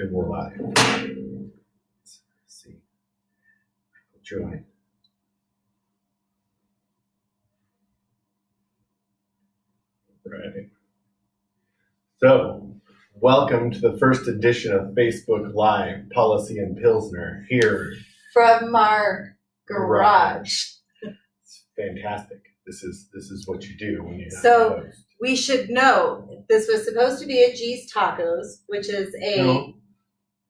And we're live. Let's see. Join. Right. So, welcome to the first edition of Facebook Live Policy and Pilsner here from our garage. It's fantastic. This is what you do when you have So a host. We should know this was supposed to be at G's Tacos, which is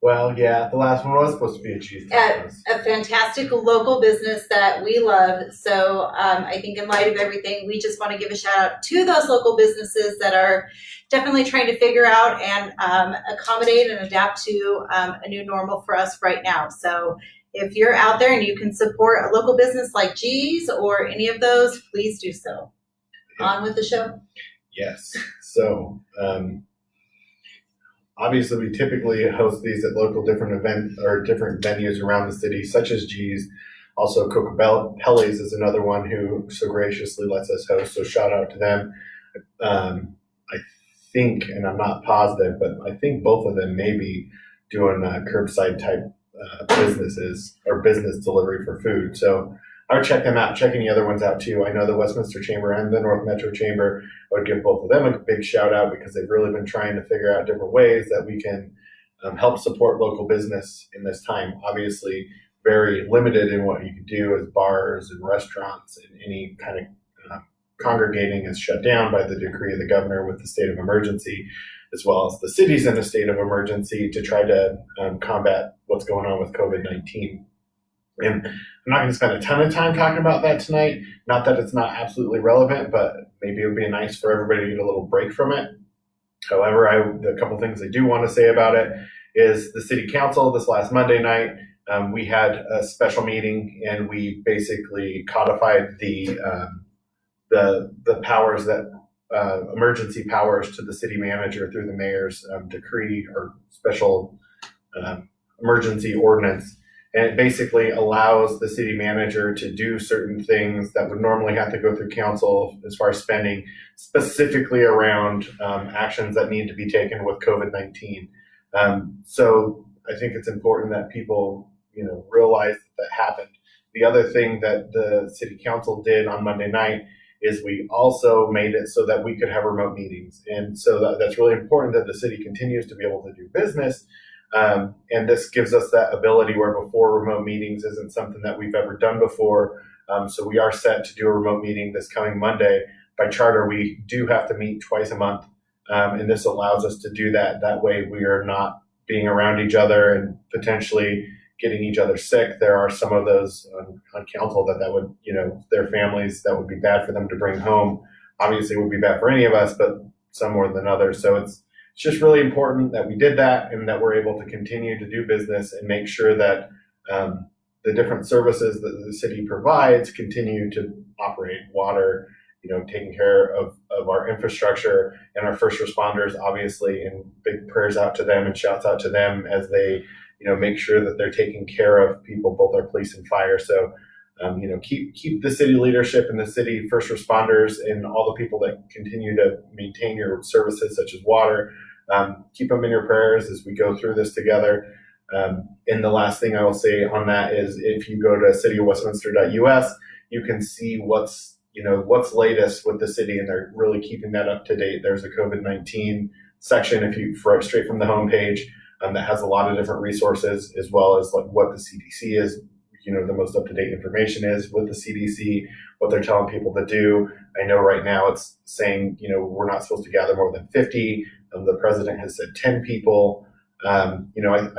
Well, yeah, the last one was supposed to be a G's Tacos. a fantastic local business that we love. So I think in light of everything, we just want to give a shout out to those local businesses that are definitely trying to figure out and accommodate and adapt to a new normal for us right now. So if you're out there and you can support a local business like G's or any of those, please do so. Yeah. On with the show. Yes. So obviously we typically host these at local different events or different venues around the city, such as G's. Also, Coca-Colla's is another one who so graciously lets us host. So shout out to them. I think, and I'm not positive, but I think both of them may be doing curbside type businesses or business delivery for food. So I would check them out, check any other ones out too. I know the Westminster Chamber and the North Metro Chamber, I would give both of them a big shout out because they've really been trying to figure out different ways that we can help support local business in this time. Obviously, very limited in what you can do as bars and restaurants, and any kind of congregating is shut down by the decree of the governor with the state of emergency, as well as the city's in a state of emergency to try to combat what's going on with COVID-19. And I'm not going to spend a ton of time talking about that tonight. Not that it's not absolutely relevant, but maybe it would be nice for everybody to get a little break from it. However, a couple things I do want to say about it is the city council this last Monday night, we had a special meeting and we basically codified the powers that emergency powers to the city manager through the mayor's decree or special emergency ordinance. And it basically allows the city manager to do certain things that would normally have to go through council as far as spending, specifically around actions that need to be taken with COVID-19. So I think it's important that people, realize that happened. The other thing that the city council did on Monday night is we also made it so that we could have remote meetings. And so that's really important that the city continues to be able to do business. And this gives us that ability where before remote meetings isn't something that we've ever done before. So we are set to do a remote meeting this coming Monday. By charter, we do have to meet twice a month. And this allows us to do that. That way we are not being around each other and potentially getting each other sick. There are some of those on council that would, their families, that would be bad for them to bring home. Obviously it would be bad for any of us, but some more than others. So it's just really important that we did that and that we're able to continue to do business and make sure that the different services that the city provides continue to operate. Water, taking care of our infrastructure and our first responders, obviously, and big prayers out to them and shouts out to them as they, make sure that they're taking care of people, both our police and fire. So, keep the city leadership and the city first responders and all the people that continue to maintain your services, such as water, keep them in your prayers as we go through this together. And the last thing I will say on that is if you go to cityofwestminster.us, you can see what's latest with the city, and they're really keeping that up to date. There's a COVID-19 section straight from the homepage that has a lot of different resources, as well as like what the CDC is, the most up-to-date information is with the CDC, what they're telling people to do. I know right now it's saying, we're not supposed to gather more than 50. The president has said 10 people. I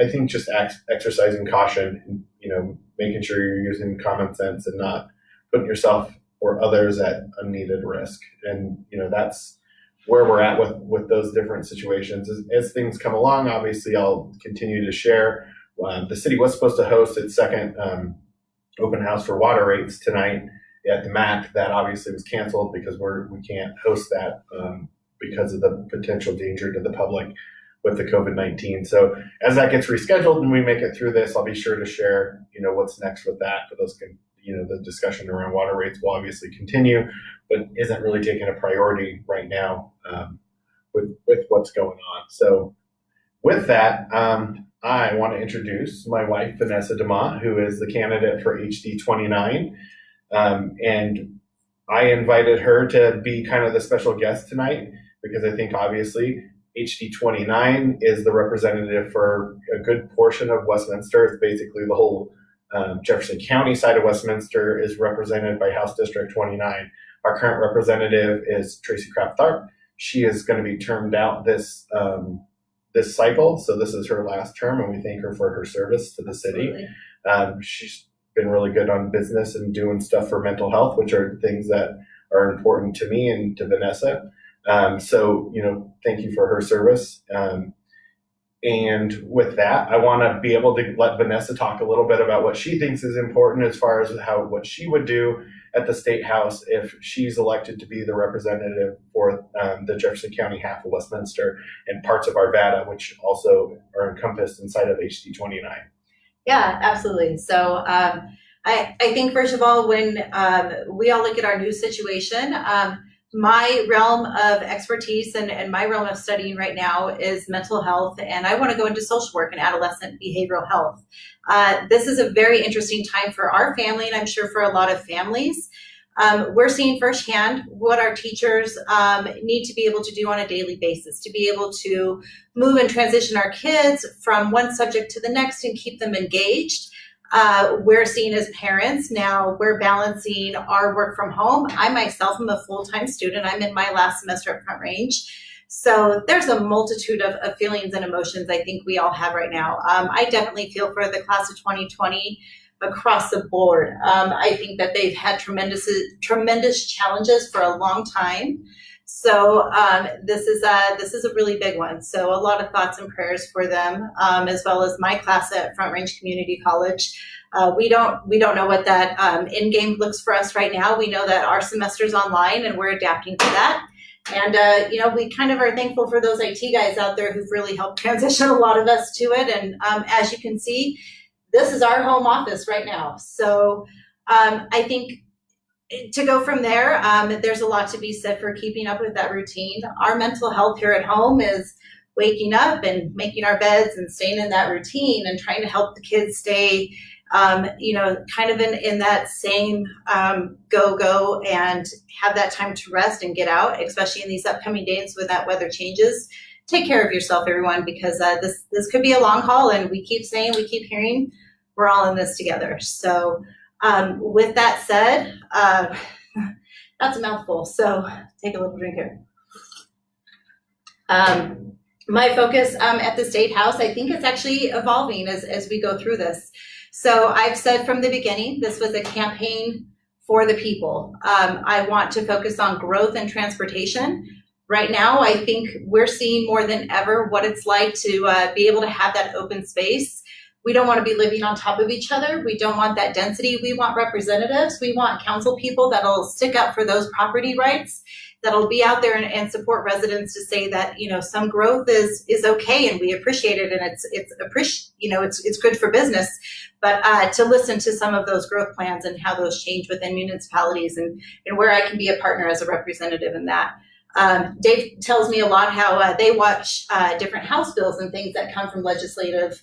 think just exercising caution and, making sure you're using common sense and not putting yourself or others at unneeded risk. And, that's where we're at with those different situations. As things come along, obviously I'll continue to share. The city was supposed to host its second open house for water rates tonight at the MAC. That obviously was canceled because we can't host that because of the potential danger to the public with the COVID-19. So as that gets rescheduled and we make it through this, I'll be sure to share, what's next with that. For those, the discussion around water rates will obviously continue, but isn't really taking a priority right now with what's going on. So with that, I want to introduce my wife, Vanessa DeMott, who is the candidate for HD29. And I invited her to be kind of the special guest tonight because I think obviously HD29 is the representative for a good portion of Westminster. It's basically the whole Jefferson County side of Westminster is represented by House District 29. Our current representative is Tracy Kraft-Tharp. She is going to be termed out this cycle, so this is her last term, and we thank her for her service to the city. She's been really good on business and doing stuff for mental health, which are things that are important to me and to Vanessa. So, thank you for her service. And with that, I want to be able to let Vanessa talk a little bit about what she thinks is important as far as what she would do at the State House if she's elected to be the representative for the Jefferson County half of Westminster and parts of Arvada, which also are encompassed inside of HD29. Yeah, absolutely. So I think, first of all, when we all look at our new situation, my realm of expertise and my realm of studying right now is mental health, and I want to go into social work and adolescent behavioral health. This is a very interesting time for our family, and I'm sure for a lot of families. We're seeing firsthand what our teachers need to be able to do on a daily basis, to be able to move and transition our kids from one subject to the next and keep them engaged. We're seeing as parents now, we're balancing our work from home. I myself am a full-time student. I'm in my last semester at Front Range. So there's a multitude of feelings and emotions I think we all have right now. I definitely feel for the class of 2020 across the board. I think that they've had tremendous challenges for a long time. So this is a really big one. So a lot of thoughts and prayers for them, as well as my class at Front Range Community College. We don't know what that end game looks for us right now. We know that our semester's online and we're adapting to that. And we kind of are thankful for those IT guys out there who've really helped transition a lot of us to it. And as you can see, this is our home office right now. So I think to go from there, there's a lot to be said for keeping up with that routine. Our mental health here at home is waking up and making our beds and staying in that routine and trying to help the kids stay, kind of in that same go and have that time to rest and get out, especially in these upcoming days when that weather changes. Take care of yourself, everyone, because this could be a long haul, and we keep hearing, we're all in this together. So with that said, that's a mouthful, so take a little drink here. My focus at the State House, I think it's actually evolving as we go through this. So I've said from the beginning, this was a campaign for the people. I want to focus on growth and transportation. Right now, I think we're seeing more than ever what it's like to be able to have that open space. We don't want to be living on top of each other. We don't want that density. We want representatives. We want council people that'll stick up for those property rights, that'll be out there and support residents to say that, some growth is okay and we appreciate it and it's good for business. But to listen to some of those growth plans and how those change within municipalities and where I can be a partner as a representative in that. Dave tells me a lot how they watch different House bills and things that come from legislative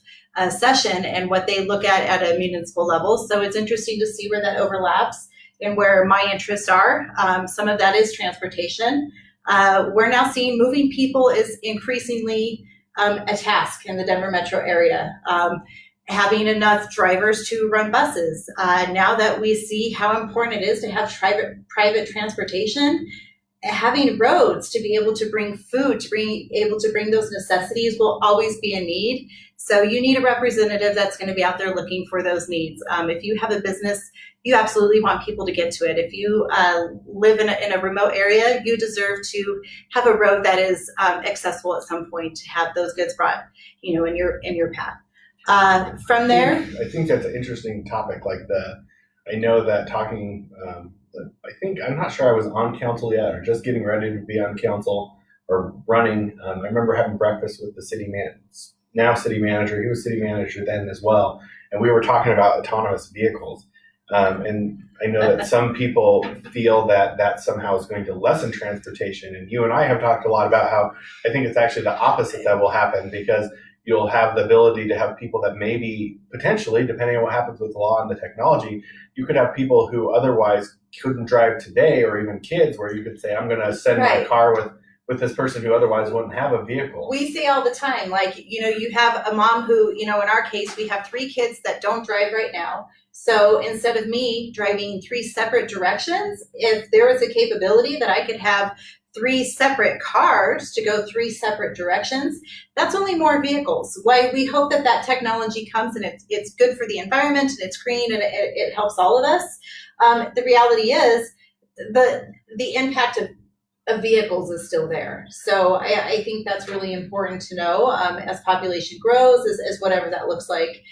session and what they look at a municipal level. So it's interesting to see where that overlaps and where my interests are. Some of that is transportation. We're now seeing moving people is increasingly a task in the Denver metro area. Having enough drivers to run buses. Now that we see how important it is to have private transportation, having roads to be able to bring food, to be able to bring those necessities will always be a need. So you need a representative that's going to be out there looking for those needs. If you have a business, you absolutely want people to get to it. If you live in a remote area, you deserve to have a road that is accessible at some point to have those goods brought, in your path. From there, I think that's an interesting topic. I know that talking. I'm not sure I was on council yet or just getting ready to be on council or running. I remember having breakfast with the city manager. He was city manager then as well. And we were talking about autonomous vehicles. And I know that some people feel that somehow is going to lessen transportation. And you and I have talked a lot about how I think it's actually the opposite that will happen because you'll have the ability to have people that maybe potentially, depending on what happens with the law and the technology, you could have people who otherwise couldn't drive today, or even kids, where you could say, I'm going to send my car with this person who otherwise wouldn't have a vehicle. We see all the time, like, you know, you have a mom who, you know, in our case, we have 3 kids that don't drive right now. So instead of me driving 3 separate directions, if there was a capability that I could have 3 separate cars to go 3 separate directions, that's only more vehicles. Why we hope that that technology comes, and it's good for the environment, and it's green, and it helps all of us. The reality is the impact of vehicles is still there. So I think that's really important to know as population grows, as whatever that looks like.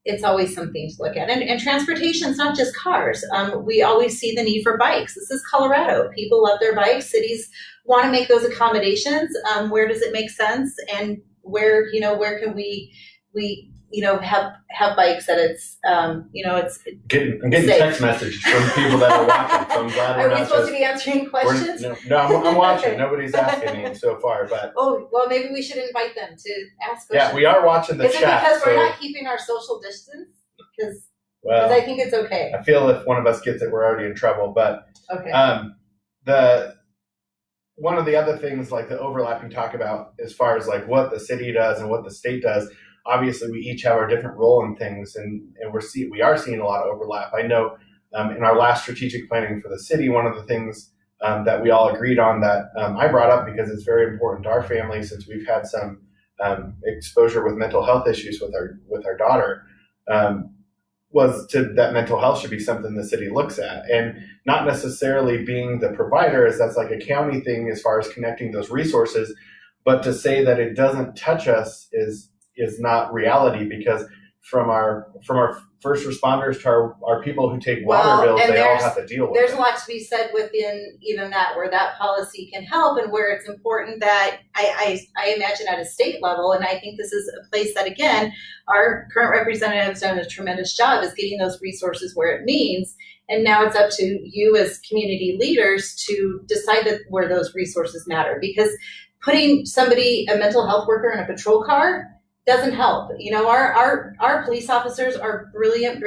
It's always something to look at. And transportation is not just cars. We always see the need for bikes. This is Colorado. People love their bikes. Cities want to make those accommodations. Where does it make sense? And where can we have bikes that it's, I'm getting safe. Text messages from people that are watching. So I'm glad we're Are we not supposed to be answering questions? No, I'm watching. Nobody's asking me so far, but. Oh, well, maybe we should invite them to ask questions. Yeah, we are watching the chat. Is it because we're not keeping our social distance? Because I think it's okay. I feel if one of us gets it, we're already in trouble. But okay. One of the other things, like the overlap you talk about, as far as like what the city does and what the state does, obviously we each have our different role in things, and we are seeing a lot of overlap. I know in our last strategic planning for the city, one of the things that we all agreed on that I brought up because it's very important to our family, since we've had some exposure with mental health issues with our daughter, was that mental health should be something the city looks at, and not necessarily being the provider, as that's like a county thing as far as connecting those resources, but to say that it doesn't touch us is not reality, because from our first responders to our people who take water bills, they all have to deal with there's it. A lot to be said within even that, where that policy can help, and where it's important that I imagine at a state level, and I think this is a place that, again, our current representatives done a tremendous job is getting those resources where it means, and now it's up to you as community leaders to decide where those resources matter, because putting a mental health worker in a patrol car doesn't help. You know, our police officers are brilliant,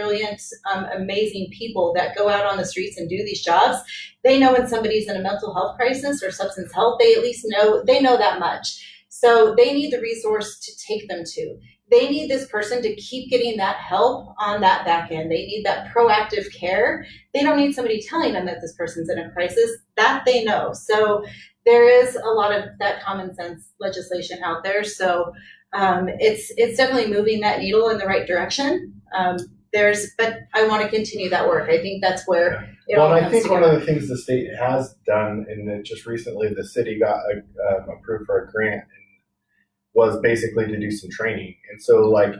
amazing people that go out on the streets and do these jobs. They know when somebody's in a mental health crisis or substance health, they at least know that much. So they need the resource to take them to. They need this person to keep getting that help on that back end. They need that proactive care. They don't need somebody telling them that this person's in a crisis. That they know. So there is a lot of that common sense legislation out there. So it's definitely moving that needle in the right direction. But I want to continue that work. I think that's where it all comes I think together. one of the things the state has done, and just recently the city got approved for a grant, was basically to do some training. And so, like,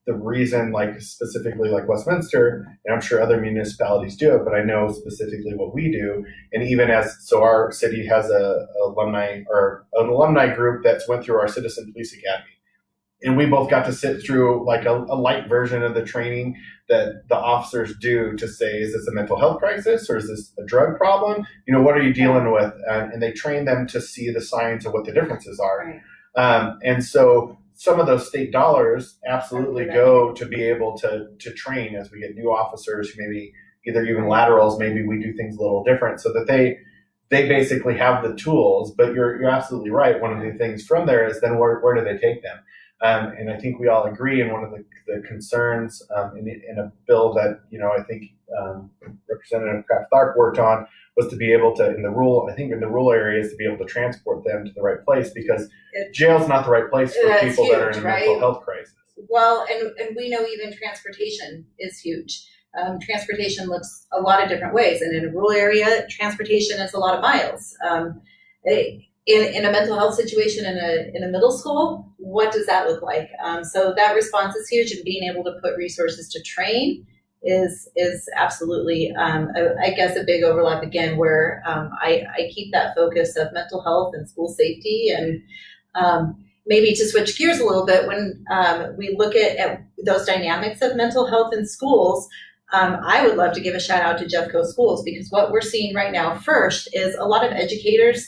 the reason, like, specifically like Westminster, and I'm sure other municipalities do it, but I know specifically what we do. And even our city has an alumni group that's went through our Citizen Police Academy. And we both got to sit through like a light version of the training that the officers do to say, is this a mental health crisis, or is this a drug problem? You know, what are you dealing with? And they train them to see the signs of what the differences are. Right. And so some of those state dollars absolutely go to be able to train as we get new officers who maybe either even laterals, maybe we do things a little different, so that they basically have the tools. But you're absolutely right. One of the things from there is then where do they take them? And I think we all agree, and one of the concerns in a bill that, I think Representative Kraft-Tharp worked on was to be able to, in the rural areas, to be able to transport them to the right place, because jail's not the right place for people that are in a mental health crisis. Well, and we know even transportation is huge. Transportation looks a lot of different ways, and in a rural area, transportation is a lot of miles. In a mental health situation in a middle school, what does that look like? So that response is huge, and being able to put resources to train is absolutely, I guess, a big overlap again, where I keep that focus of mental health and school safety. And maybe to switch gears a little bit, when we look at those dynamics of mental health in schools, I would love to give a shout out to Jeffco Schools, because what we're seeing right now first is a lot of educators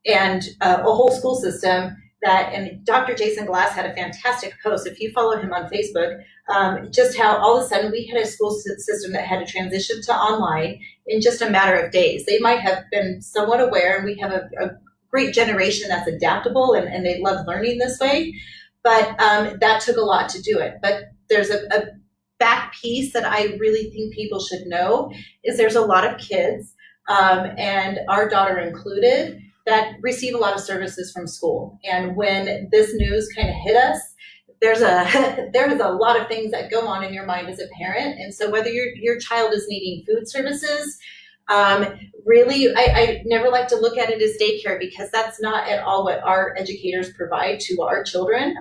and a whole school system that, and Dr. Jason Glass had a fantastic post, if you follow him on Facebook, just how all of a sudden we had a school system that had to transition to online in just a matter of days. They might have been somewhat aware, and we have a great generation that's adaptable and they love learning this way, but that took a lot to do it. But there's a back piece that I really think people should know is there's a lot of kids, and our daughter included, that receive a lot of services from school. And when this news kind of hit us, there is a lot of things that go on in your mind as a parent. And so whether your child is needing food services, really, I never like to look at it as daycare, because that's not at all what our educators provide to our children.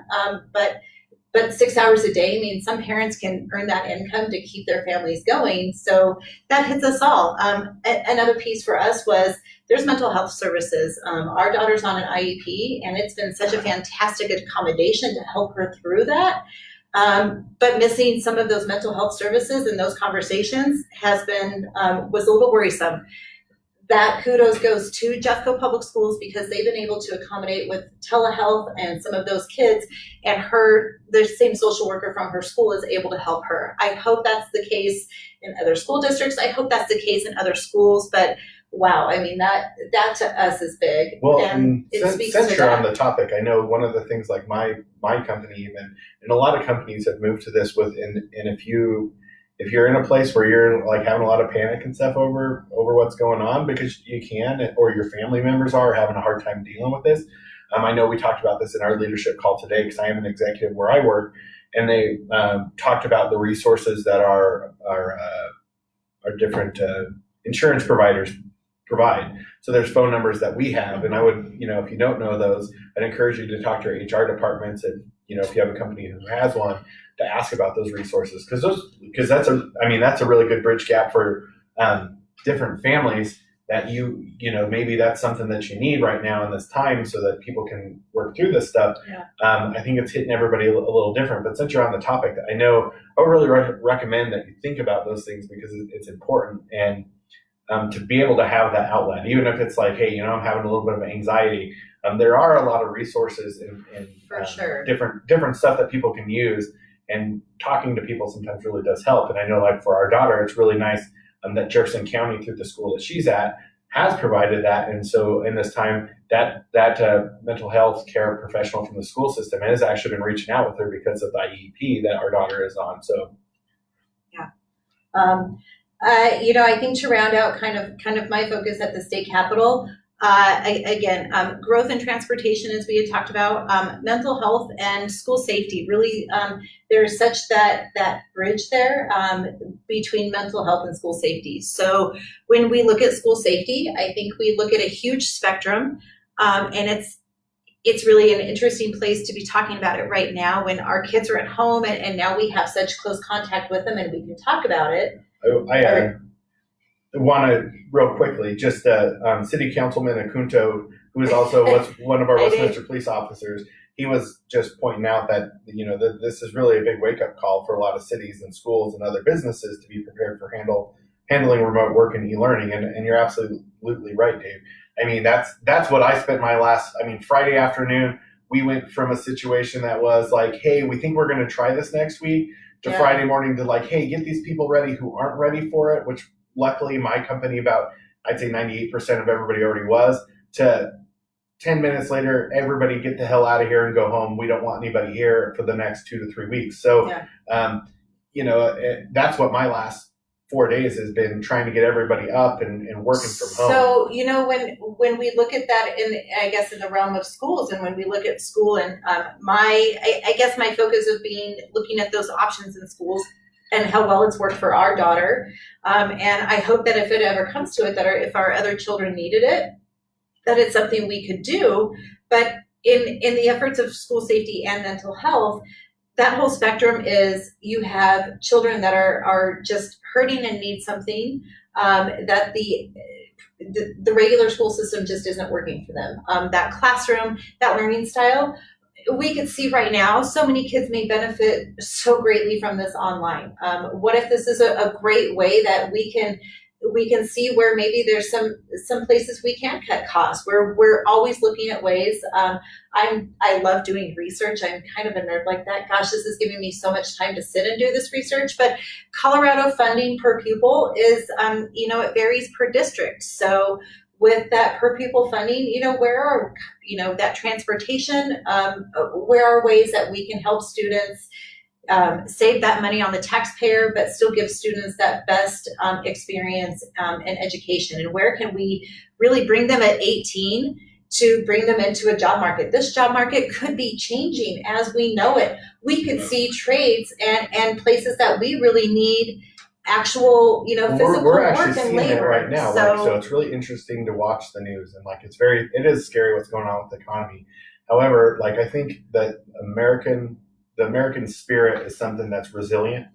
But 6 hours a day means some parents can earn that income to keep their families going. So that hits us all. Another piece for us was there's mental health services. Our daughter's on an IEP, and it's been such a fantastic accommodation to help her through that. But missing some of those mental health services and those conversations has been, was a little worrisome. That kudos goes to Jeffco Public Schools, because they've been able to accommodate with telehealth and some of those kids, and the same social worker from her school is able to help her. I hope that's the case in other school districts. I hope that's the case in other schools, but wow, I mean, that to us is big. Well, and since you're on the topic, I know one of the things, like my company even, and a lot of companies have moved to this if you're in a place where you're like having a lot of panic and stuff over what's going on, because you can, or your family members are having a hard time dealing with this. I know we talked about this in our leadership call today, because I am an executive where I work, and they talked about the resources that our different insurance providers provide. So there's phone numbers that we have, and I would, if you don't know those, I'd encourage you to talk to your HR departments, and if you have a company who has one, to ask about those resources, because that's a really good bridge gap for different families that maybe that's something that you need right now in this time, so that people can work through this stuff. Yeah. I think it's hitting everybody a little different, but since you're on the topic, I know I would really recommend that you think about those things, because it's important, and to be able to have that outlet, even if it's like, hey, I'm having a little bit of anxiety. There are a lot of resources and for sure, different stuff that people can use, and talking to people sometimes really does help. And I know, like for our daughter, it's really nice that Jefferson County, through the school that she's at, has provided that. And so in this time, that mental health care professional from the school system has actually been reaching out with her because of the IEP that our daughter is on. So yeah. I think to round out kind of my focus at the state capitol, growth in transportation, as we had talked about, mental health and school safety. Really, there's such that bridge there between mental health and school safety. So when we look at school safety, I think we look at a huge spectrum, and it's really an interesting place to be talking about it right now, when our kids are at home, and now we have such close contact with them, and we can talk about it. I want to real quickly, just City Councilman Acunto, who is also one of our Westminster police officers, he was just pointing out that this is really a big wake up call for a lot of cities and schools and other businesses to be prepared for handling remote work and e-learning. And you're absolutely right, Dave. I mean, that's what I spent Friday afternoon, we went from a situation that was like, hey, we think we're going to try this next week, to Friday morning to like, hey, get these people ready who aren't ready for it, which luckily my company, I'd say 98% of everybody already was, to 10 minutes later, everybody get the hell out of here and go home. We don't want anybody here for the next 2 to 3 weeks. So, that's what my last 4 days has been, trying to get everybody up and working from home. So, when we look at that in the realm of schools, and when we look at school, and my focus of looking at those options in schools and how well it's worked for our daughter. And I hope that if it ever comes to it, that if our other children needed it, that it's something we could do. But in the efforts of school safety and mental health, that whole spectrum is, you have children that are just hurting and need something that the regular school system just isn't working for them. That classroom, that learning style, we could see right now, so many kids may benefit so greatly from this online. What if this is a great way that we can we can see where maybe there's some places we can cut costs. We're always looking at ways. I love doing research. I'm kind of a nerd like that. Gosh, this is giving me so much time to sit and do this research. But Colorado funding per pupil is, it varies per district. So with that per pupil funding, where are, that transportation, where are ways that we can help students save that money on the taxpayer, but still give students that best experience and education? And where can we really bring them at 18 to bring them into a job market? This job market could be changing as we know it. We could see trades and places that we really need actual, physical we're work actually and seeing labor. it right now. So it's really interesting to watch the news, and it is scary what's going on with the economy. However, I think that the American spirit is something that's resilient,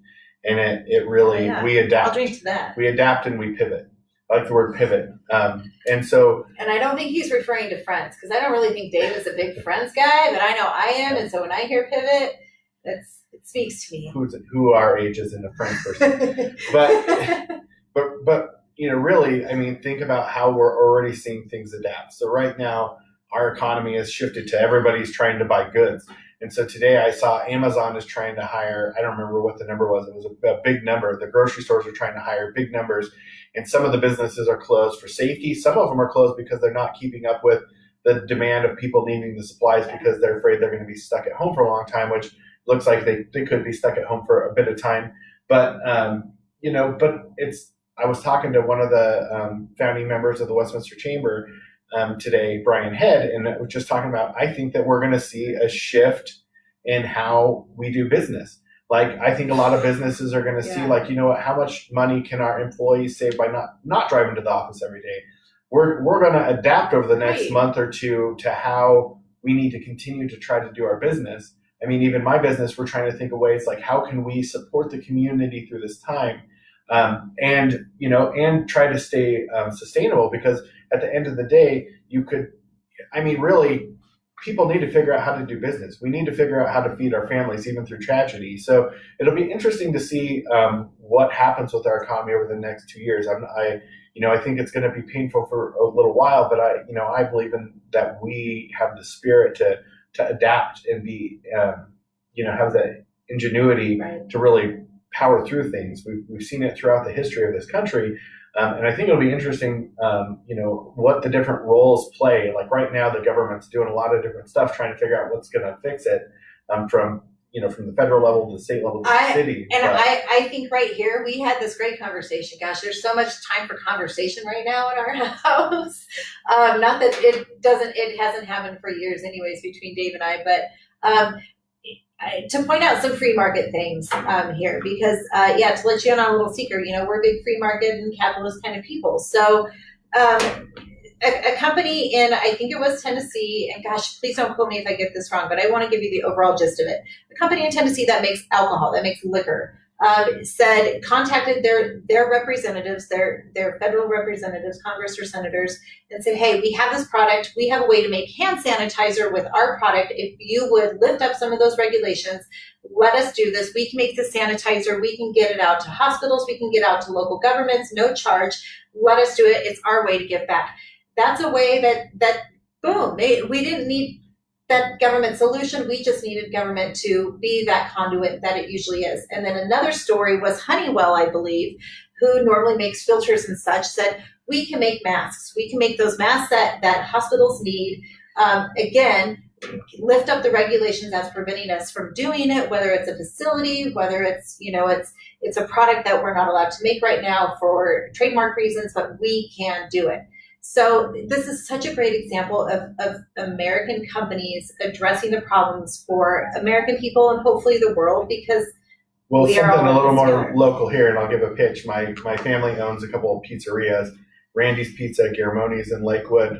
and it really, we adapt. I'll drink to that. We adapt and we pivot. I like the word pivot. And I don't think he's referring to Friends, because I don't really think Dave is a big Friends guy, but I know I am. And so when I hear pivot, it speaks to me. Who our age is in a Friends person. but really, think about how we're already seeing things adapt. So right now, our economy has shifted to everybody's trying to buy goods. And so today I saw Amazon is trying to hire, I don't remember what the number was. It was a big number. The grocery stores are trying to hire big numbers. And some of the businesses are closed for safety. Some of them are closed because they're not keeping up with the demand of people needing the supplies, because they're afraid they're going to be stuck at home for a long time, which looks like they could be stuck at home for a bit of time. But, I was talking to one of the founding members of the Westminster Chamber today, Brian Head, and we're just talking about, I think that we're going to see a shift in how we do business. I think a lot of businesses are going to see, how much money can our employees save by not driving to the office every day? We're going to adapt over the next month or two to how we need to continue to try to do our business. Even my business, we're trying to think of ways how can we support the community through this time, and try to stay sustainable, because at the end of the day, really, people need to figure out how to do business. We need to figure out how to feed our families, even through tragedy. So it'll be interesting to see what happens with our economy over the next 2 years. I think it's going to be painful for a little while, but I believe that we have the spirit to adapt and be, have the ingenuity to really power through things. We've seen it throughout the history of this country. And I think it'll be interesting, what the different roles play. Right now, the government's doing a lot of different stuff, trying to figure out what's going to fix it, from the federal level to the state level to the city. I think right here, we had this great conversation. Gosh, there's so much time for conversation right now in our house. Not that it hasn't happened for years anyways between Dave and I, but to point out some free market things here, because to let you in on a little secret, we're big free market and capitalist kind of people. So a company in, I think it was Tennessee, and gosh, please don't quote me if I get this wrong, but I want to give you the overall gist of it. A company in Tennessee that makes alcohol, that makes liquor, contacted their representatives, their federal representatives, Congress or senators, and said, hey, we have this product. We have a way to make hand sanitizer with our product. If you would lift up some of those regulations, let us do this. We can make the sanitizer. We can get it out to hospitals. We can get out to local governments, no charge. Let us do it. It's our way to give back. That's a way that boom, we didn't need that government solution. We just needed government to be that conduit that it usually is. And then another story was Honeywell, I believe, who normally makes filters and such, said, we can make masks. We can make those masks that hospitals need. Again, lift up the regulations that's preventing us from doing it, whether it's a facility, whether it's, it's a product that we're not allowed to make right now for trademark reasons, but we can do it. So this is such a great example of American companies addressing the problems for American people and hopefully the world, because we are something all a little more together. Local here, and I'll give a pitch. My family owns a couple of pizzerias, Randy's Pizza, Garamoni's in Lakewood,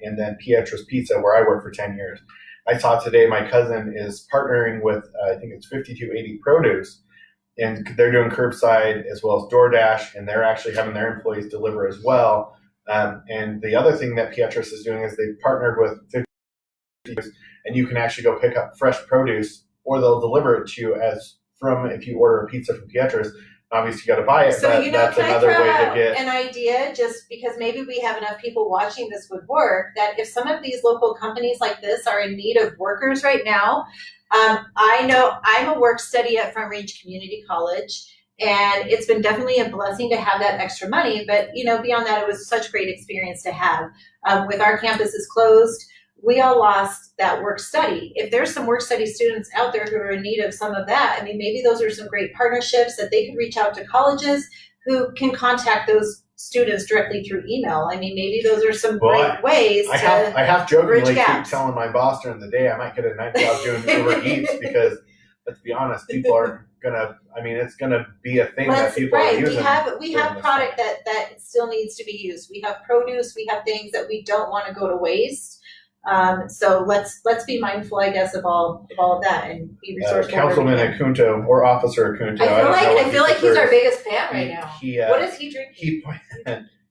and then Pietro's Pizza, where I worked for 10 years. I saw today my cousin is partnering with, I think it's 5280 Produce, and they're doing curbside as well as DoorDash, and they're actually having their employees deliver as well. And the other thing that Pietro's is doing is they've partnered with 50, and you can actually go pick up fresh produce, or they'll deliver it to you if you order a pizza from Pietro's, Obviously, you got to buy it, So, but you know, that's can I another throw way to out get. an idea, just because maybe we have enough people watching this would work, that if some of these local companies like this are in need of workers right now, I know I'm a work study at Front Range Community College, and it's been definitely a blessing to have that extra money, but, you know, beyond that, it was such a great experience to have. With our campuses closed, we all lost that work study. If there's some work study students out there who are in need of some of that, I mean, maybe those are some great partnerships that they could reach out to colleges who can contact those students directly through email. I mean, maybe those are some great ways I have jokingly bridge keep gaps. telling my boss during the day I might get a night job doing Uber Eats, because let's be honest, people are gonna, I mean, it's gonna be a thing that people are using. We have product that still needs to be used. We have produce, we have things that we don't want to go to waste. So let's be mindful, I guess, of all of that and be resourceful. Councilman Acunto or Officer Acunto. I feel like he's our biggest fan right now. What is he drinking?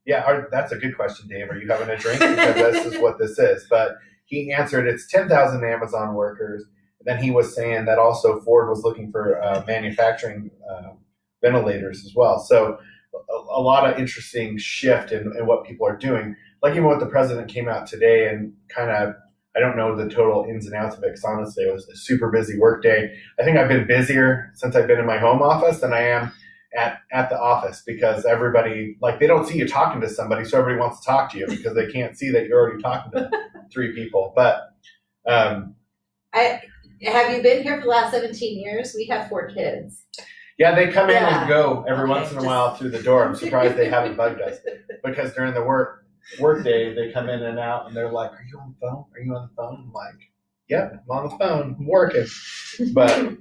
That's a good question, Dave. Are you having a drink? Because this is what this is. But he answered, it's 10,000 Amazon workers. Then he was saying that also Ford was looking for manufacturing ventilators as well. So a lot of interesting shift in what people are doing. Like even what the president came out today and kind of, I don't know the total ins and outs of it, because honestly, it was a super busy work day. I think I've been busier since I've been in my home office than I am at the office, because everybody, like, they don't see you talking to somebody, so everybody wants to talk to you because they can't see that you're already talking to 3 people. But have you been here for the last 17 years? We have 4 kids. Yeah, they come in and go every once in a while through the door. I'm surprised they haven't bugged us, because during the work day, they come in and out and they're like, "Are you on the phone? Are you on the phone?" I'm like, "Yep, I'm on the phone. I'm working." But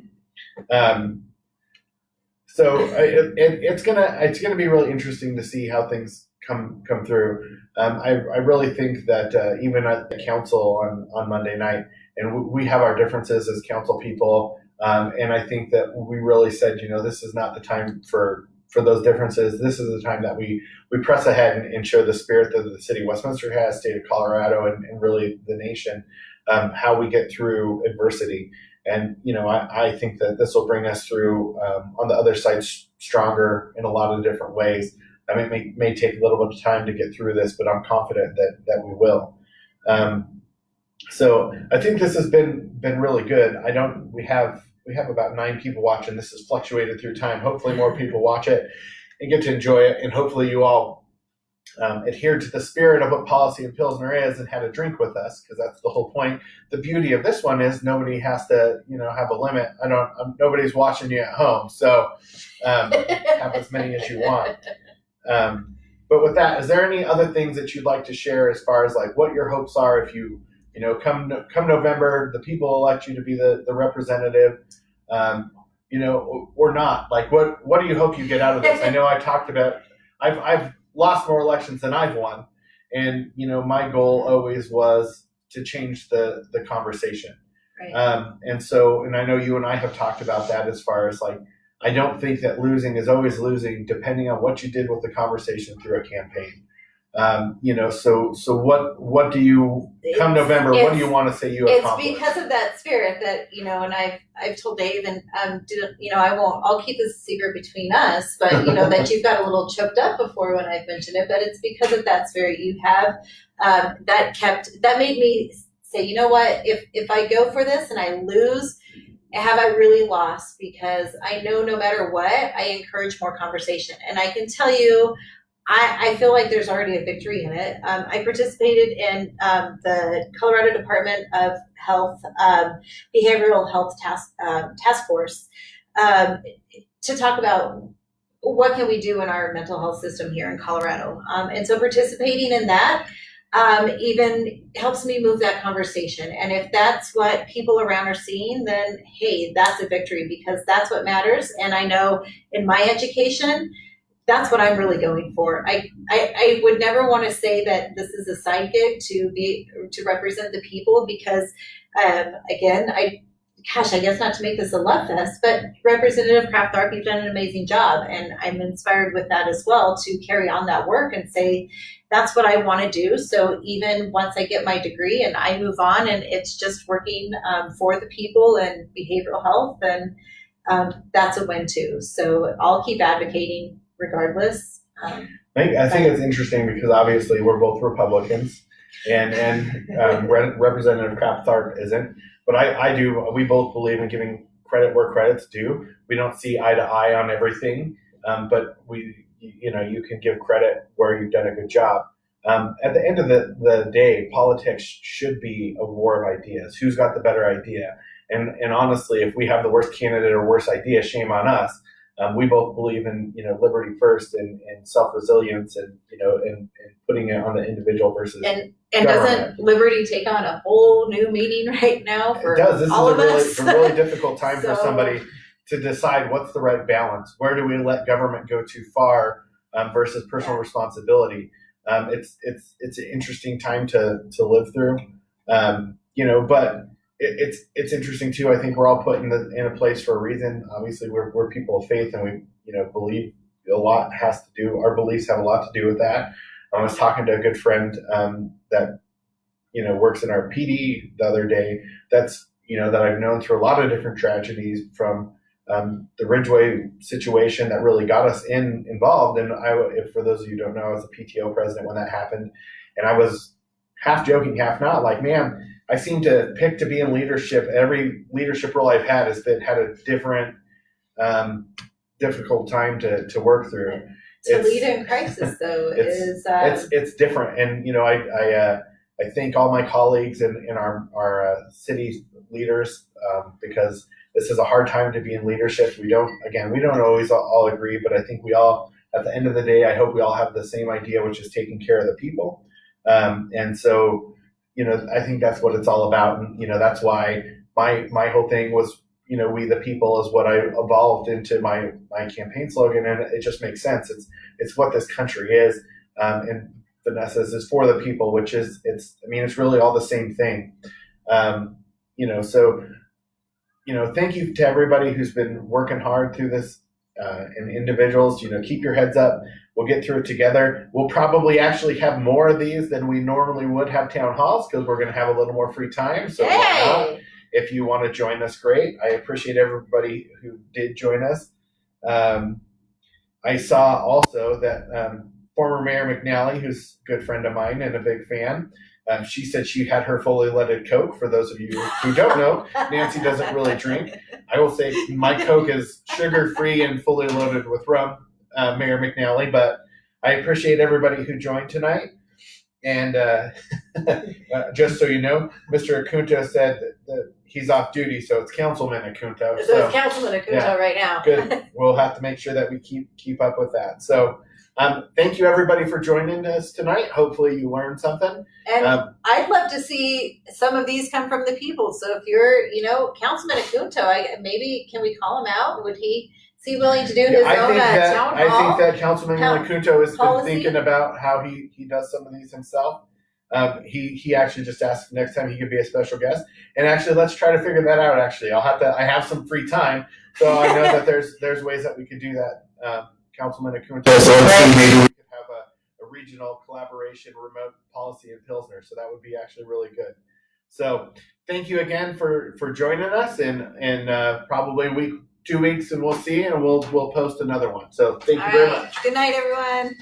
so it's gonna be really interesting to see how things come through. I really think that even at the council on Monday night, and we have our differences as council people, and I think that we really said, you know, this is not the time for those differences. This is the time that we press ahead and show the spirit that the city of Westminster has, state of Colorado, and really the nation, how we get through adversity. And, you know, I think that this will bring us through on the other side stronger in a lot of different ways. I mean, it may take a little bit of time to get through this, but I'm confident that we will. So I think this has been really good. We have about 9 people watching. This has fluctuated through time. Hopefully more people watch it and get to enjoy it. And hopefully you all adhere to the spirit of what Policy and Pilsner is and had a drink with us, because that's the whole point. The beauty of this one is nobody has to, you know, have a limit. Nobody's watching you at home. So have as many as you want. But with that, is there any other things that you'd like to share as far as like what your hopes are if you know, come November, the people elect you to be the representative, you know, or not? Like, what do you hope you get out of this? I know I talked about, I've lost more elections than I've won, and you know, my goal always was to change the conversation. Right. And I know you and I have talked about that as far as like, I don't think that losing is always losing, depending on what you did with the conversation through a campaign. You know, so what do you come November? What do you want to say you accomplished? It's because of that spirit that, you know, and I've told Dave, and you know, I'll keep this a secret between us, but you know that you've got a little choked up before when I've mentioned it, but it's because of that spirit you have that made me say, you know what, if I go for this and I lose, have I really lost? Because I know no matter what, I encourage more conversation, and I can tell you, I feel like there's already a victory in it. I participated in the Colorado Department of Health Behavioral Health Task Force to talk about what can we do in our mental health system here in Colorado. And so participating in that even helps me move that conversation. And if that's what people around are seeing, then hey, that's a victory, because that's what matters. And I know in my education, that's what I'm really going for. I would never want to say that this is a side gig to represent the people, because again, I guess not to make this a love fest, but Representative Kraft-Tharp, you've done an amazing job, and I'm inspired with that as well to carry on that work and say that's what I want to do. So even once I get my degree and I move on and it's just working for the people and behavioral health, then that's a win too. So I'll keep advocating regardless. I think it's interesting because obviously we're both Republicans, and Representative Cathcart isn't. But I do. We both believe in giving credit where credit's due. We don't see eye to eye on everything, but you can give credit where you've done a good job. At the end of the day, politics should be a war of ideas. Who's got the better idea? And honestly, if we have the worst candidate or worst idea, shame on us. We both believe in liberty first and self-resilience and and putting it on the individual versus and doesn't liberty take on a whole new meaning right now for it does. This all is of it's us? a really difficult time for So- somebody to decide what's the right balance. Where do we let government go too far versus personal responsibility? It's an interesting time to live through, but it's interesting too. I think we're all put in a place for a reason. Obviously, we're people of faith, and we believe a lot has to do. Our beliefs have a lot to do with that. I was talking to a good friend that works in our PD the other day. That's that I've known through a lot of different tragedies from the Ridgeway situation that really got us involved. And if for those of you who don't know, I was a PTO president when that happened, and I was half joking, half not. Like, man, I seem to pick to be in leadership. Every leadership role I've had had a different, difficult time to work through. To lead in crisis, though, it's different. And I thank all my colleagues and our city leaders because this is a hard time to be in leadership. We don't always all agree, but I think we all, at the end of the day, I hope we all have the same idea, which is taking care of the people. And so, I think that's what it's all about. And, that's why my whole thing was, we the people is what I evolved into my campaign slogan. And it just makes sense. It's what this country is. And Vanessa's is for the people, which is, it's really all the same thing. Thank you to everybody who's been working hard through this, and individuals, keep your heads up. We'll get through it together. We'll probably actually have more of these than we normally would have town halls because we're going to have a little more free time. So if you want to join us, great. I appreciate everybody who did join us. I saw also that former Mayor McNally, who's a good friend of mine and a big fan, she said she had her fully loaded Coke. For those of you who don't know, Nancy doesn't really drink. I will say my Coke is sugar-free and fully loaded with rum, Mayor McNally, but I appreciate everybody who joined tonight. And just so you know, Mr. Acunto said that he's off duty, so it's Councilman Acunto. So it's Councilman Acunto right now. Good. We'll have to make sure that we keep up with that. So thank you, everybody, for joining us tonight. Hopefully you learned something. And I'd love to see some of these come from the people. So if you're, Councilman Acunto, maybe can we call him out? Is he willing to do his own town hall? I think that Councilman Acunto has policy? been thinking about how he does some of these himself. He actually just asked next time he could be a special guest. And actually, let's try to figure that out. Actually, I have some free time, so I know that there's ways that we could do that. Councilman Acunto. So maybe we could have a regional collaboration remote policy in Pilsner. So that would be actually really good. So thank you again for joining us, and probably 2 weeks, and we'll see, and we'll post another one. So thank you very much. Good night, everyone.